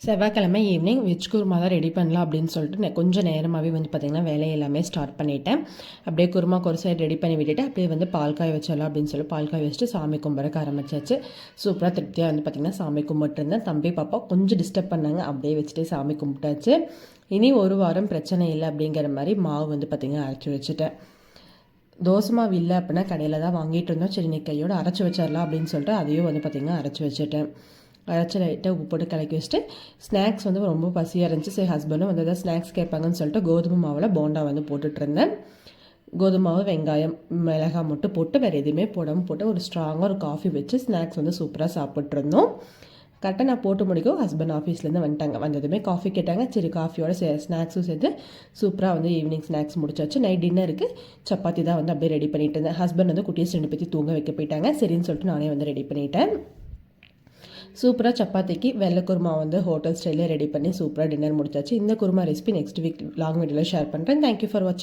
செவ்வாய்க்கிழமை evening veg kurma தான் ready பண்ணலாம் அப்படின்னு சொல்லிட்டு கொஞ்சம் நேரமாகவே வந்து பார்த்திங்கன்னா வேலையை எல்லாமே ஸ்டார்ட் பண்ணிட்டேன். அப்படியே குருமாக்கு ஒரு சைடு ரெடி பண்ணி விட்டுட்டு அப்படியே வந்து பால் காய வச்சிடலாம் அப்படின்னு சொல்லி பால் காய வச்சுட்டு சாமி கும்பிட்றக்க ஆரம்பிச்சாச்சு. சூப்பராக திருப்தியாக வந்து பார்த்திங்கன்னா சாமி கும்பிட்டுருந்தேன். தம்பி பாப்பா கொஞ்சம் டிஸ்டர்ப் பண்ணாங்க, அப்படியே வச்சுட்டு சாமி கும்பிட்டாச்சு. இனி ஒரு வாரம் பிரச்சனை இல்லை அப்படிங்கிற மாதிரி மாவு வந்து பார்த்திங்கன்னா அரைச்சி வச்சுட்டேன். தோசை மாவு இல்லை அப்படின்னா கடையில் தான் வாங்கிட்டு இருந்தோம். சரி நீ கையோடு அரைச்சி வச்சிடலாம் அப்படின்னு சொல்லிட்டு அதையும் வந்து பார்த்திங்கன்னா அரைச்சி வச்சுட்டேன். அரைச்சி லைட்டாக உப்பு போட்டு கலக்கி வச்சுட்டு ஸ்நாக்ஸ் வந்து ரொம்ப பசியாக இருந்துச்சு. சரி ஹஸ்பண்டும் வந்து எதாவது ஸ்நாக்ஸ் கேட்பாங்கன்னு சொல்லிட்டு கோதுமை மாவில் போண்டா வந்து போட்டுட்ருந்தேன். கோதுமை மாவு, வெங்காயம், மிளகாய் மட்டும் போட்டு வேறு எதுவுமே போடாமல் போட்டு ஒரு ஸ்ட்ராங்காக ஒரு காஃபி வச்சு ஸ்நாக்ஸ் வந்து சூப்பராக சாப்பிட்ருந்தோம். கரெக்டாக நான் போட்டு முடிக்கும் ஹஸ்பண்ட் ஆஃபீஸ்லேருந்து வந்துட்டாங்க. வந்ததுமே காஃபி கேட்டாங்க. சரி காஃபியோட ஸ்நாக்ஸும் சேர்த்து சூப்பராக வந்து ஈவினிங் ஸ்நாக்ஸ் முடிச்சாச்சு. நைட் டின்னருக்கு சப்பாத்தி தான் வந்து அப்படியே ரெடி பண்ணிட்டு இருந்தேன். ஹஸ்பண்ட் வந்து குட்டீஸ் 2 பேத்தி தூங்க வைக்க போயிட்டாங்க. சரின்னு சொல்லிட்டு நானே வந்து ரெடி பண்ணிட்டேன். சூப்பராக சப்பாத்திக்கு வெள்ளை குருமா வந்து ஹோட்டல் ஸ்டைலில் ரெடி பண்ணி சூப்பராக டின்னர் முடிச்சாச்சு. இந்த kurma recipe next week long வீடியோவில் ஷேர் பண்ணுறேன். தேங்க்யூ ஃபார் வாட்சிங்.